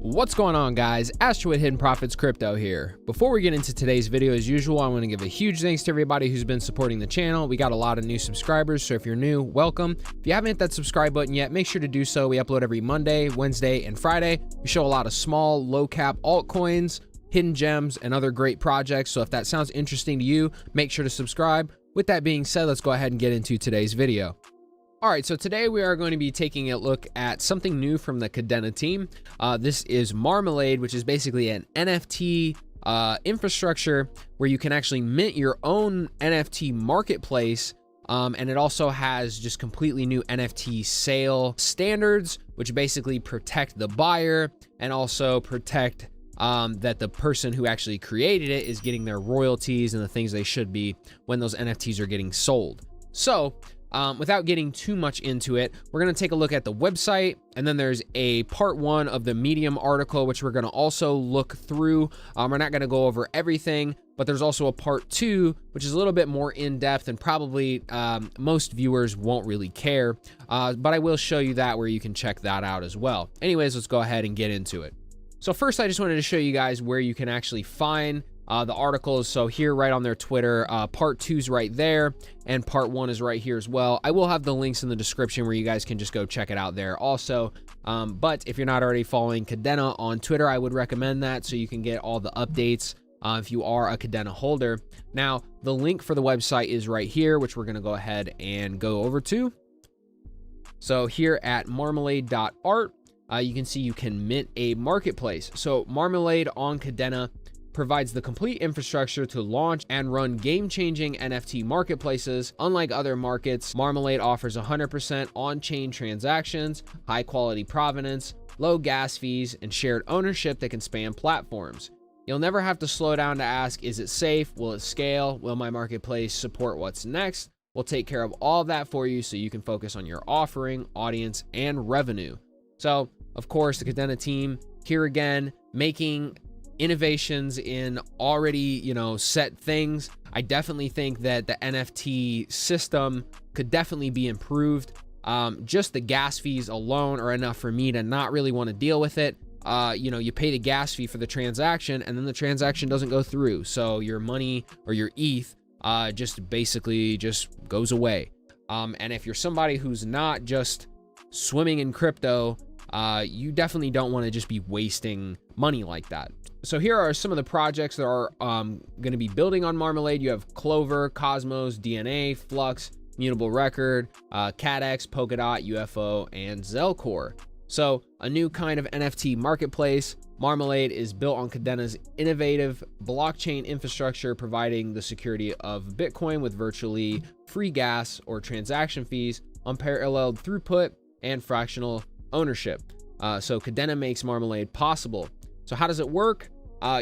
What's going on, guys? Astro with Hidden Profits Crypto here. Before we get into today's video, as usual, I want to give a huge thanks to everybody who's been supporting the channel. We got a lot of new subscribers, so if you're new, welcome. If you haven't hit that subscribe button yet, make sure to do so. We upload every Monday, Wednesday, and Friday. We show a lot of small, low-cap altcoins, hidden gems, and other great projects, so if that sounds interesting to you, make sure to subscribe. With that being said, let's go ahead and get into today's video. All right, so today we are going to be taking a look at something new from the Kadena team. This is Marmalade, which is basically an NFT infrastructure where you can actually mint your own NFT marketplace. And it also has just completely new NFT sale standards, which basically protect the buyer and also protect that the person who actually created it is getting their royalties and the things they should be when those NFTs are getting sold. So, without getting too much into it, we're going to take a look at the website, and then there's a part 1 of the Medium article, which we're going to also look through. We're not going to go over everything, but there's also a part 2, which is a little bit more in-depth and probably most viewers won't really care, but I will show you that where you can check that out as well. Anyways, let's go ahead and get into it. So first, I just wanted to show you guys where you can actually find the articles. So here right on their Twitter, part 2's right there and part 1 is right here as well. I will have the links in the description where you guys can just go check it out there also. But if you're not already following Kadena on Twitter, I would recommend that so you can get all the updates if you are a Kadena holder. Now, the link for the website is right here, which we're going to go ahead and go over to. So here at marmalade.art, you can see you can mint a marketplace. So Marmalade on Kadena provides the complete infrastructure to launch and run game-changing NFT marketplaces. Unlike other markets, Marmalade offers 100% on-chain transactions, high-quality provenance, low gas fees, and shared ownership that can span platforms. You'll never have to slow down to ask, is it safe? Will it scale? Will my marketplace support what's next? We'll take care of all of that for you so you can focus on your offering, audience, and revenue. So, of course, the Kadena team here again, making innovations in already, set things. I definitely think that the NFT system could definitely be improved. Just the gas fees alone are enough for me to not really want to deal with it. You pay the gas fee for the transaction and then the transaction doesn't go through. So your money or your ETH just basically just goes away. And if you're somebody who's not just swimming in crypto, you definitely don't want to just be wasting money like that. So here are some of the projects that are going to be building on Marmalade. You have Clover, Cosmos, DNA, Flux, Mutable Record, CatX, Polkadot, UFO, and Zelcore. So a new kind of NFT marketplace. Marmalade is built on Kadena's innovative blockchain infrastructure, providing the security of Bitcoin with virtually free gas or transaction fees, unparalleled throughput, and fractional ownership. So Kadena makes Marmalade possible. So how does it work?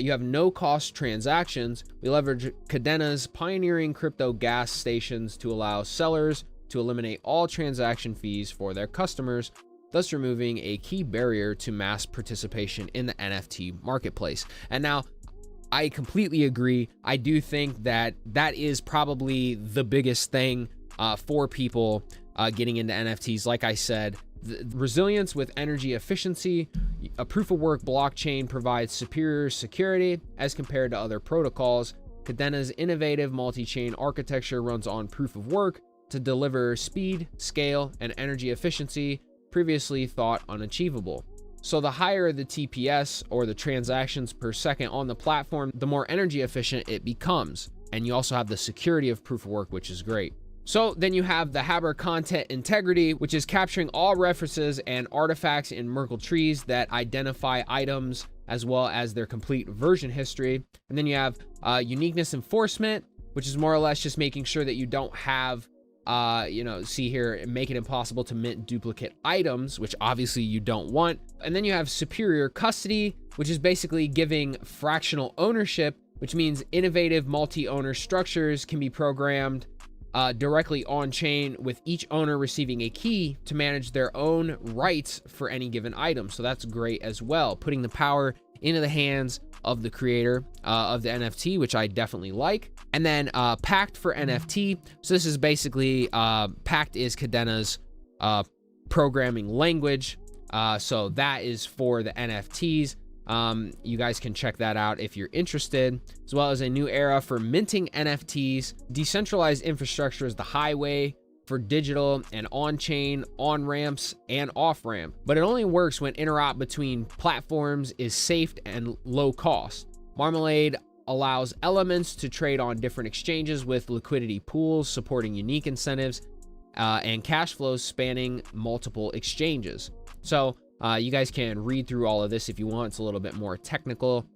You have no cost transactions. We leverage Kadena's pioneering crypto gas stations to allow sellers to eliminate all transaction fees for their customers, thus removing a key barrier to mass participation in the NFT marketplace. And now, I completely agree. I do think that that is probably the biggest thing for people getting into NFTs. Like I said, the resilience with energy efficiency. A proof of work blockchain provides superior security as compared to other protocols. Kadena's innovative multi-chain architecture runs on proof of work to deliver speed, scale, and energy efficiency previously thought unachievable. So the higher the TPS, or the transactions per second on the platform, the more energy efficient it becomes. And you also have the security of proof of work, which is great. So then you have the Haber content integrity, which is capturing all references and artifacts in Merkle trees that identify items as well as their complete version history. And then you have uniqueness enforcement, which is more or less just making sure that you don't have, see here, make it impossible to mint duplicate items, which obviously you don't want. And then you have superior custody, which is basically giving fractional ownership, which means innovative multi-owner structures can be programmed directly on chain, with each owner receiving a key to manage their own rights for any given item. So that's great as well, putting the power into the hands of the creator of the NFT, which I definitely like. And then Pact for NFT. So this is basically Pact is Kadena's programming language. So that is for the NFTs. You guys can check that out if you're interested, as well as a new era for minting NFTs. Decentralized infrastructure is the highway for digital and on-chain, on-ramps, and off-ramp. But it only works when interop between platforms is safe and low cost. Marmalade allows elements to trade on different exchanges with liquidity pools, supporting unique incentives and cash flows spanning multiple exchanges. So you guys can read through all of this if you want. It's a little bit more technical.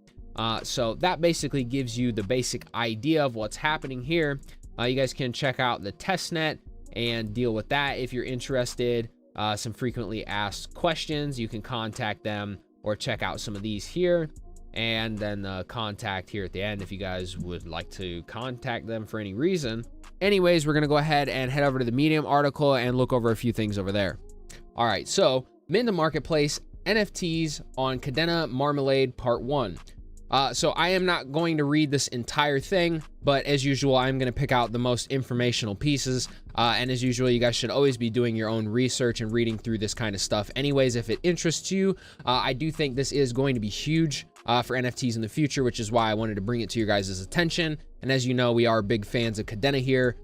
So that basically gives you the basic idea of what's happening here. You guys can check out the testnet and deal with that if you're interested. Some frequently asked questions, you can contact them or check out some of these here. And then the contact here at the end if you guys would like to contact them for any reason. Anyways, we're going to go ahead and head over to the Medium article and look over a few things over there. All right, so Mint the Marketplace, NFTs on Kadena Marmalade Part 1. So I am not going to read this entire thing, but as usual, I'm going to pick out the most informational pieces. And as usual, you guys should always be doing your own research and reading through this kind of stuff. Anyways, if it interests you, I do think this is going to be huge for NFTs in the future, which is why I wanted to bring it to your guys' attention. And as you know, we are big fans of Kadena here.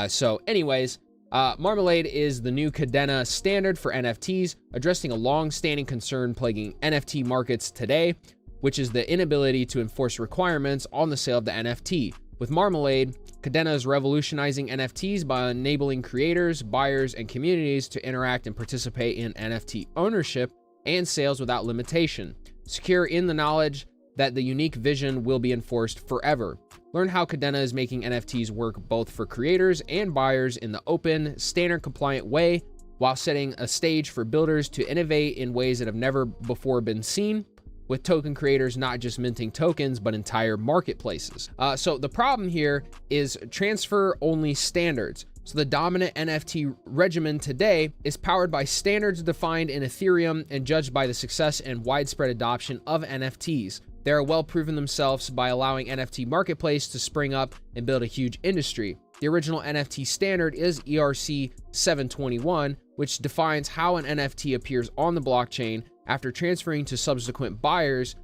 So anyways, Marmalade is the new Kadena standard for NFTs, addressing a long-standing concern plaguing NFT markets today, which is the inability to enforce requirements on the sale of the NFT. With Marmalade, Kadena is revolutionizing NFTs by enabling creators, buyers, and communities to interact and participate in NFT ownership and sales without limitation, secure in the knowledge that the unique vision will be enforced forever. Learn how Kadena is making NFTs work both for creators and buyers in the open, standard-compliant way, while setting a stage for builders to innovate in ways that have never before been seen, with token creators not just minting tokens, but entire marketplaces. So the problem here is transfer-only standards. So the dominant NFT regimen today is powered by standards defined in Ethereum and judged by the success and widespread adoption of NFTs. They are well proven themselves by allowing NFT marketplace to spring up and build a huge industry. The original NFT standard is ERC 721, which defines how an NFT appears on the blockchain after transferring to subsequent buyers,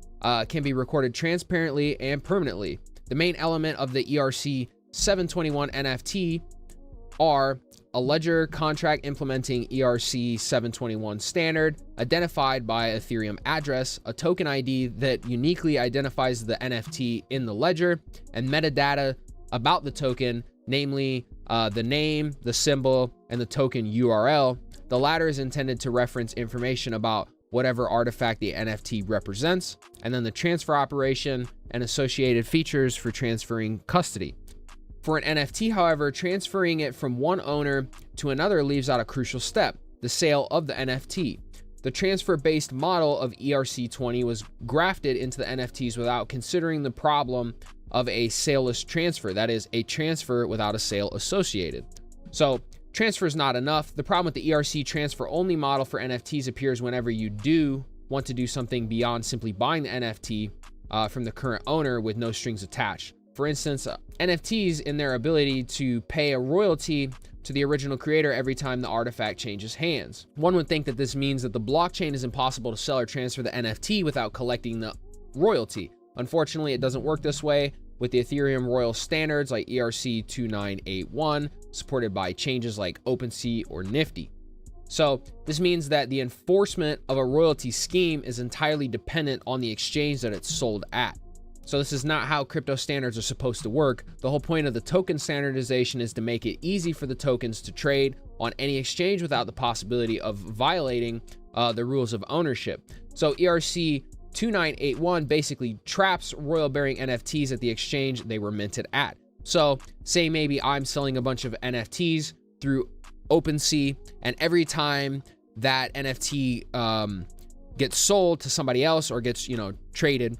can be recorded transparently and permanently. The main element of the ERC 721 NFT are a ledger contract implementing ERC 721 standard, identified by Ethereum address, a token ID that uniquely identifies the NFT in the ledger, and metadata about the token, namely the name, the symbol, and the token URL. The latter is intended to reference information about whatever artifact the NFT represents, and then the transfer operation and associated features for transferring custody. For an NFT, however, transferring it from one owner to another leaves out a crucial step, the sale of the NFT. The transfer-based model of ERC20 was grafted into the NFTs without considering the problem of a saleless transfer, that is, a transfer without a sale associated. So transfer is not enough. The problem with the ERC transfer-only model for NFTs appears whenever you do want to do something beyond simply buying the NFT from the current owner with no strings attached. For instance, NFTs in their ability to pay a royalty to the original creator every time the artifact changes hands. One would think that this means that the blockchain is impossible to sell or transfer the NFT without collecting the royalty. Unfortunately, it doesn't work this way with the Ethereum royal standards like ERC 2981, supported by changes like OpenSea or Nifty. So this means that the enforcement of a royalty scheme is entirely dependent on the exchange that it's sold at. So this is not how crypto standards are supposed to work. The whole point of the token standardization is to make it easy for the tokens to trade on any exchange without the possibility of violating the rules of ownership. So ERC 2981 basically traps royal-bearing NFTs at the exchange they were minted at. So say maybe I'm selling a bunch of NFTs through OpenSea, and every time that NFT gets sold to somebody else or gets, traded,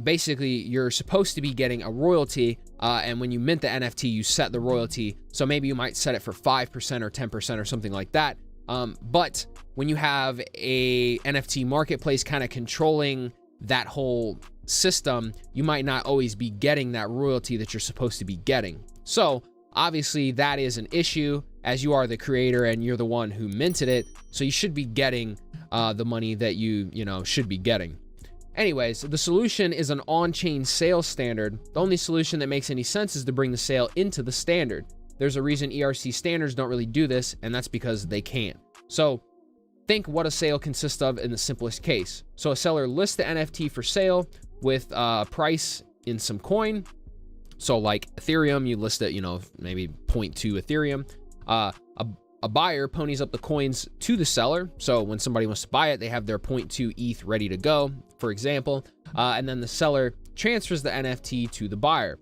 basically you're supposed to be getting a royalty, and when you mint the NFT, you set the royalty. So maybe you might set it for 5% or 10% or something like that. But when you have a NFT marketplace kind of controlling that whole system, you might not always be getting that royalty that you're supposed to be getting. So obviously that is an issue, as you are the creator and you're the one who minted it. So you should be getting the money that you should be getting. Anyways, the solution is an on-chain sales standard. The only solution that makes any sense is to bring the sale into the standard. There's a reason ERC standards don't really do this, and that's because they can't. So think what a sale consists of in the simplest case. So a seller lists the NFT for sale with a price in some coin. So like Ethereum, you list it, maybe 0.2 Ethereum. A buyer ponies up the coins to the seller. So when somebody wants to buy it, they have their 0.2 ETH ready to go, for example. And then the seller transfers the NFT to the buyer.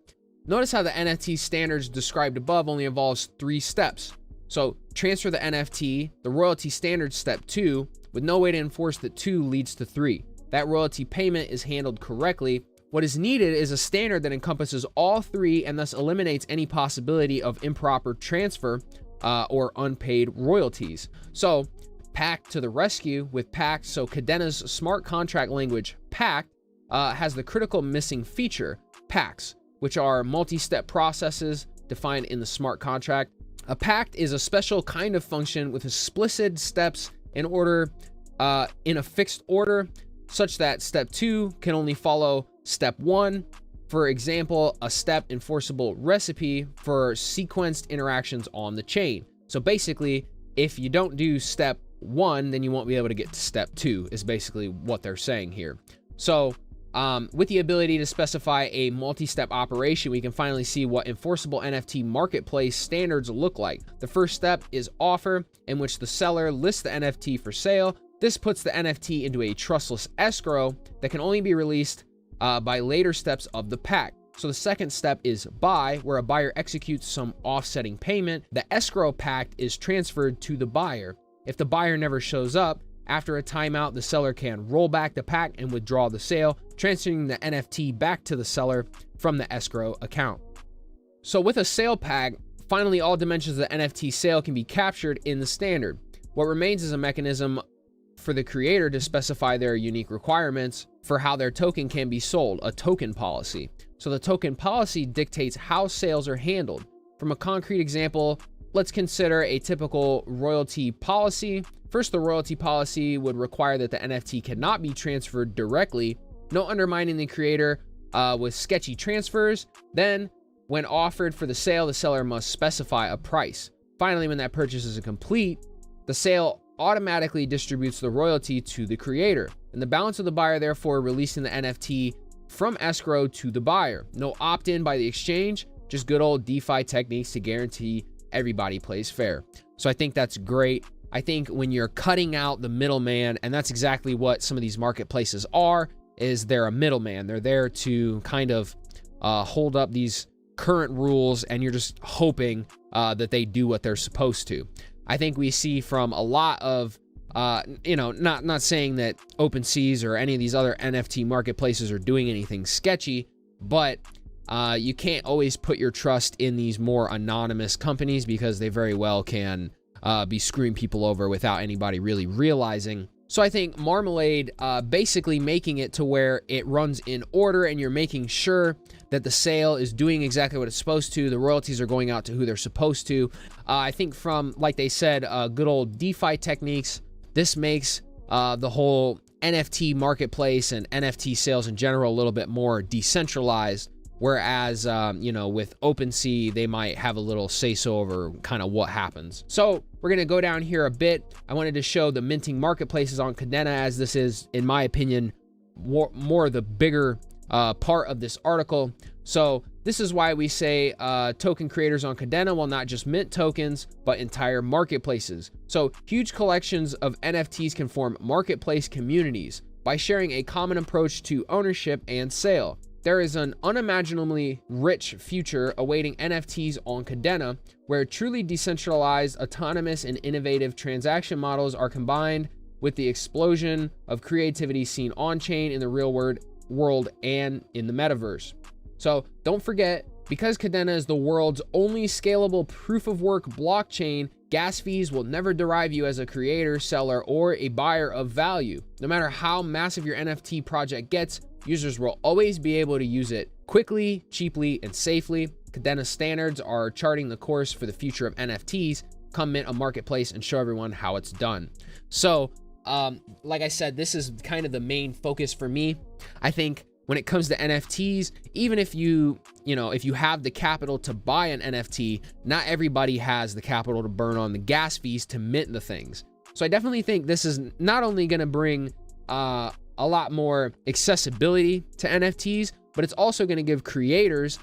Notice how the NFT standards described above only involves 3 steps. So transfer the NFT, the royalty standard step 2, with no way to enforce that 2 leads to 3. That royalty payment is handled correctly. What is needed is a standard that encompasses all 3 and thus eliminates any possibility of improper transfer or unpaid royalties. So Pact to the rescue with Pact. So Kadena's smart contract language Pact has the critical missing feature, Pacts, which are multi-step processes defined in the smart contract. A Pact is a special kind of function with explicit steps in a fixed order, such that step 2 can only follow step 1. For example, a step enforceable recipe for sequenced interactions on the chain. So basically, if you don't do step 1, then you won't be able to get to step 2, is basically what they're saying here. So with the ability to specify a multi-step operation, we can finally see what enforceable NFT marketplace standards look like. The first step is offer, in which the seller lists the NFT for sale. This puts the NFT into a trustless escrow that can only be released by later steps of the pact. So the second step is buy, where a buyer executes some offsetting payment. The escrow pact is transferred to the buyer. If the buyer never shows up, after a timeout, the seller can roll back the pact and withdraw the sale, transferring the NFT back to the seller from the escrow account. So with a sale pact, finally all dimensions of the NFT sale can be captured in the standard. What remains is a mechanism for the creator to specify their unique requirements for how their token can be sold, a token policy. So the token policy dictates how sales are handled. From a concrete example, let's consider a typical royalty policy. First, the royalty policy would require that the NFT cannot be transferred directly, no undermining the creator with sketchy transfers. Then, when offered for the sale, the seller must specify a price. Finally, when that purchase is complete, the sale automatically distributes the royalty to the creator, and the balance of the buyer, therefore releasing the NFT from escrow to the buyer. No opt-in by the exchange, just good old DeFi techniques to guarantee everybody plays fair. So I think that's great. I think when you're cutting out the middleman, and that's exactly what some of these marketplaces are, is they're a middleman. They're there to kind of hold up these current rules, and you're just hoping that they do what they're supposed to. I think we see from a lot of, not saying that OpenSeas or any of these other NFT marketplaces are doing anything sketchy, but you can't always put your trust in these more anonymous companies, because they very well can be screwing people over without anybody really realizing. So I think Marmalade basically making it to where it runs in order, and you're making sure that the sale is doing exactly what it's supposed to. The royalties are going out to who they're supposed to. I think from, like they said, good old DeFi techniques, this makes the whole NFT marketplace and NFT sales in general a little bit more decentralized. Whereas, with OpenSea, they might have a little say-so over kind of what happens. So we're going to go down here a bit. I wanted to show the minting marketplaces on Kadena, as this is, in my opinion, more the bigger part of this article. So this is why we say token creators on Kadena will not just mint tokens, but entire marketplaces. So huge collections of NFTs can form marketplace communities by sharing a common approach to ownership and sale. There is an unimaginably rich future awaiting NFTs on Kadena, where truly decentralized, autonomous, and innovative transaction models are combined with the explosion of creativity seen on-chain in the real world and in the metaverse. So don't forget, because Kadena is the world's only scalable proof-of-work blockchain, gas fees will never derive you as a creator, seller, or a buyer of value. No matter how massive your NFT project gets, users will always be able to use it quickly, cheaply, and safely. Kadena standards are charting the course for the future of NFTs. Come mint a marketplace and show everyone how it's done. So like I said, this is kind of the main focus for me. I think when it comes to NFTs, even if if you have the capital to buy an NFT, not everybody has the capital to burn on the gas fees to mint the things. So I definitely think this is not only going to bring a lot more accessibility to NFTs, but it's also going to give creators,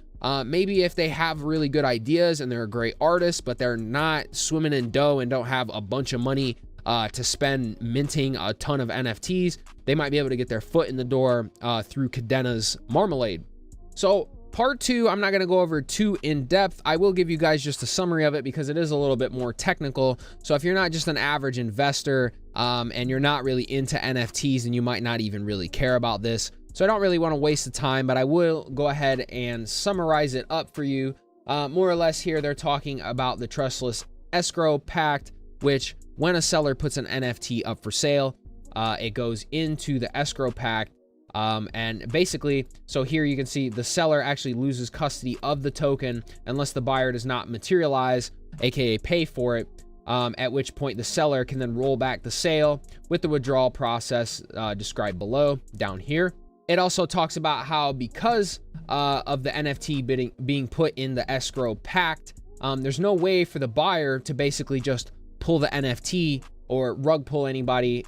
maybe if they have really good ideas and they're a great artist, but they're not swimming in dough and don't have a bunch of money to spend minting a ton of NFTs, they might be able to get their foot in the door through Kadena's Marmalade. So part 2, I'm not going to go over too in depth. I will give you guys just a summary of it because it is a little bit more technical. So if you're not just an average investor and you're not really into NFTs, then you might not even really care about this. So I don't really want to waste the time, but I will go ahead and summarize it up for you. More or less here, they're talking about the trustless escrow pact, which when a seller puts an NFT up for sale, it goes into the escrow pact. And basically, so here you can see the seller actually loses custody of the token unless the buyer does not materialize, aka pay for it, at which point the seller can then roll back the sale with the withdrawal process described below down here. It also talks about how because of the NFT being put in the escrow pact, there's no way for the buyer to basically just pull the NFT or rug pull anybody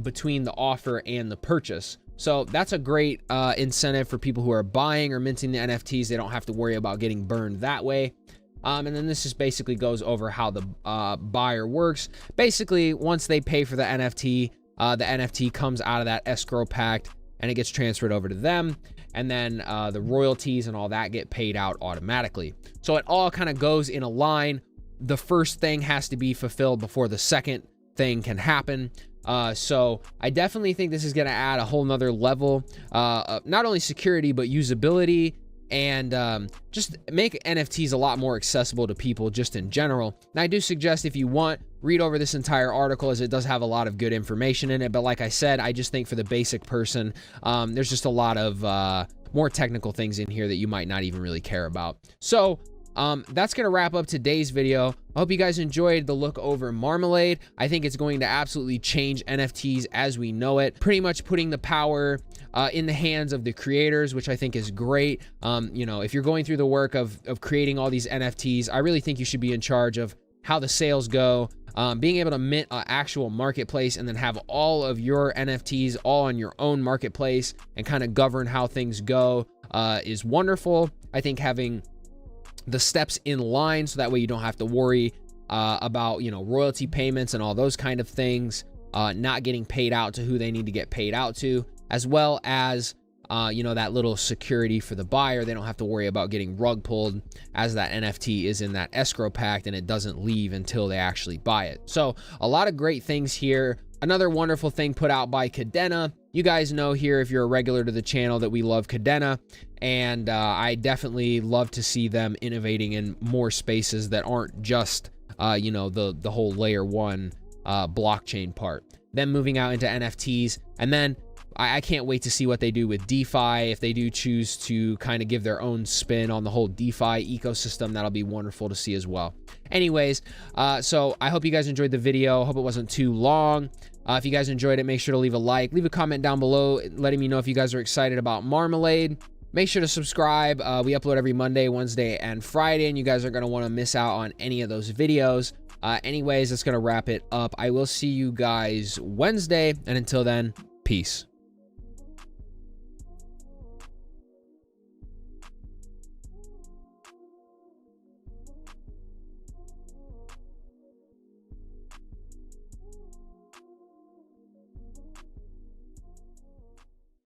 between the offer and the purchase. So that's a great incentive for people who are buying or minting the NFTs. They don't have to worry about getting burned that way. And then this just basically goes over how the buyer works. Basically, once they pay for the NFT comes out of that escrow pact and it gets transferred over to them. And then the royalties and all that get paid out automatically. So it all kind of goes in a line. The first thing has to be fulfilled before the second thing can happen. So I definitely think this is going to add a whole nother level, not only security, but usability, and just make NFTs a lot more accessible to people just in general. And I do suggest, if you want, read over this entire article, as it does have a lot of good information in it. But like I said, I just think for the basic person, there's just a lot of more technical things in here that you might not even really care about. So that's going to wrap up today's video. I hope you guys enjoyed the look over Marmalade. I think it's going to absolutely change NFTs as we know it, pretty much putting the power in the hands of the creators, which I think is great. If you're going through the work of creating all these NFTs, I really think you should be in charge of how the sales go, being able to mint an actual marketplace and then have all of your NFTs all on your own marketplace and kind of govern how things go is wonderful. I think having the steps in line so that way you don't have to worry about royalty payments and all those kind of things, not getting paid out to who they need to get paid out to, as well as that little security for the buyer. They don't have to worry about getting rug pulled, as that NFT is in that escrow pact and it doesn't leave until they actually buy it. So a lot of great things here. Another wonderful thing put out by Kadena. You guys know here, if you're a regular to the channel, that we love Kadena, and I definitely love to see them innovating in more spaces that aren't just the whole layer 1 blockchain part. Then moving out into NFTs, and then I can't wait to see what they do with DeFi. If they do choose to kind of give their own spin on the whole DeFi ecosystem, that'll be wonderful to see as well. Anyways, so I hope you guys enjoyed the video. Hope it wasn't too long. If you guys enjoyed it, make sure to leave a like, leave a comment down below letting me know if you guys are excited about Marmalade. Make sure to subscribe. We upload every Monday, Wednesday, and Friday, and you guys aren't going to want to miss out on any of those videos. Anyways, that's going to wrap it up. I will see you guys Wednesday, and until then, peace.